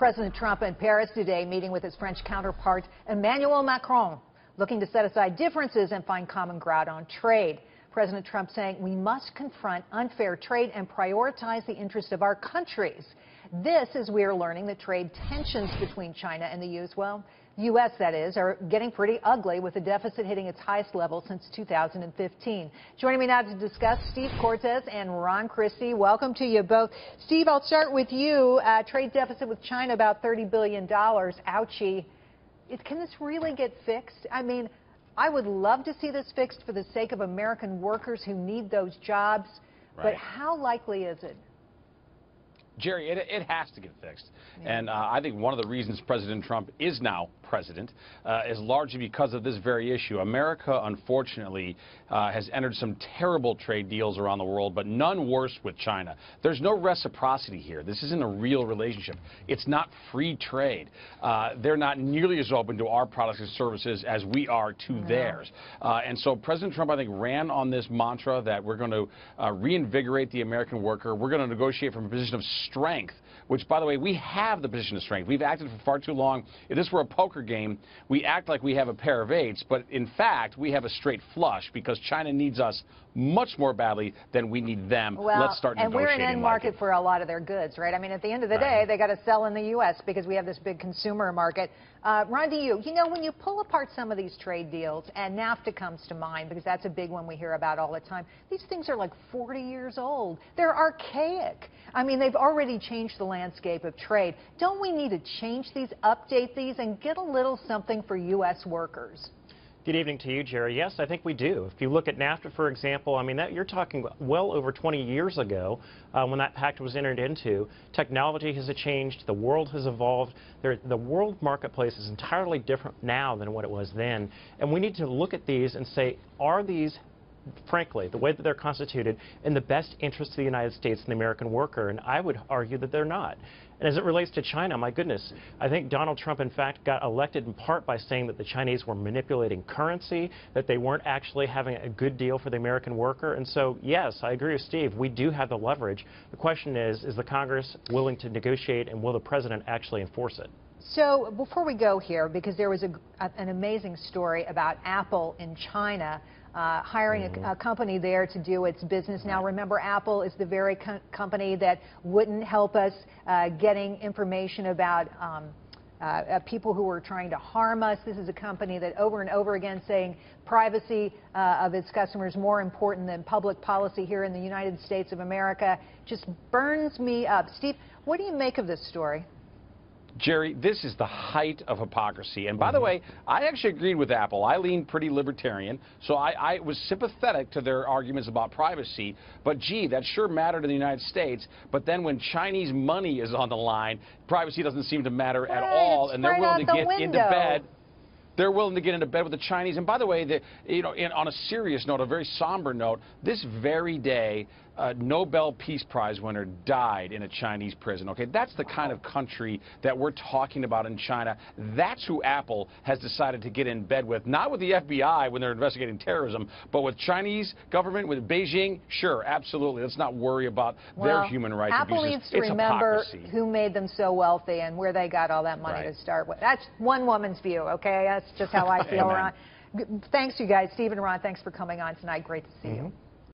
President Trump in Paris today, meeting with his French counterpart Emmanuel Macron, looking to set aside differences and find common ground on trade. President Trump saying we must confront unfair trade and prioritize the interests of our countries. This is we are learning that trade tensions between China and the U.S., that is, are getting pretty ugly, with the deficit hitting its highest level since 2015. Joining me now to discuss, Steve Cortes and Ron Christie. Welcome to you both. Steve, I'll start with you. Trade deficit with China about $30 billion. Ouchie. Can this really get fixed? I mean, I would love to see this fixed for the sake of American workers who need those jobs, but how likely is it? Jerry, it has to get fixed. Yeah. And I think one of the reasons President Trump is now president is largely because of this very issue. America, unfortunately, has entered some terrible trade deals around the world, but none worse with China. There's no reciprocity here. This isn't a real relationship. It's not free trade. They're not nearly as open to our products and services as we are to theirs. And so President Trump, I think, ran on this mantra that we're going to reinvigorate the American worker. We're going to negotiate from a position of strength, which, by the way, we have the position of strength. We've acted for far too long. If this were a poker game, we act like we have a pair of eights, but in fact, we have a straight flush because China needs us much more badly than we need them. Well, let's start negotiating. And we're an end market for a lot of their goods, right? I mean, at the end of the day, they got to sell in the U.S. because we have this big consumer market. Ron, to you, when you pull apart some of these trade deals, and NAFTA comes to mind because that's a big one we hear about all the time, these things are like 40 years old. They're archaic. I mean, they've already changed the landscape of trade. Don't we need to change these, update these, and get a little something for U.S. workers? Good evening to you, Jerry. Yes, I think we do. If you look at NAFTA, for example, I mean, you're talking well over 20 years ago when that pact was entered into. Technology has changed. The world has evolved. The world marketplace is entirely different now than what it was then. And we need to look at these and say, are these, frankly, the way that they're constituted, in the best interest of the United States and the American worker? And I would argue that they're not. And as it relates to China, my goodness, I think Donald Trump, in fact, got elected in part by saying that the Chinese were manipulating currency, that they weren't actually having a good deal for the American worker. And so, yes, I agree with Steve. We do have the leverage. The question is the Congress willing to negotiate, and will the president actually enforce it? So before we go here, because there was an amazing story about Apple in China hiring a company there to do its business. Now, remember, Apple is the very company that wouldn't help us getting information about people who were trying to harm us. This is a company that over and over again saying privacy of its customers more important than public policy here in the United States of America. Just burns me up. Steve, what do you make of this story? Jerry, this is the height of hypocrisy. And by the way, I actually agreed with Apple. I lean pretty libertarian, so I was sympathetic to their arguments about privacy. But, gee, that sure mattered in the United States. But then when Chinese money is on the line, privacy doesn't seem to matter at all, and they're willing to get into bed. They're willing to get into bed with the Chinese. And by the way, on a serious note, a very somber note, this very day, a Nobel Peace Prize winner died in a Chinese prison. Okay, that's the kind of country that we're talking about in China. That's who Apple has decided to get in bed with, not with the FBI when they're investigating terrorism, but with Chinese government, with Beijing. Sure, absolutely. Let's not worry about their human rights abuses. Apple needs to remember who made them so wealthy and where they got all that money to start with. That's one woman's view, okay? That's just how I feel, Ron. Thanks, you guys. Steve and Ron, thanks for coming on tonight. Great to see you.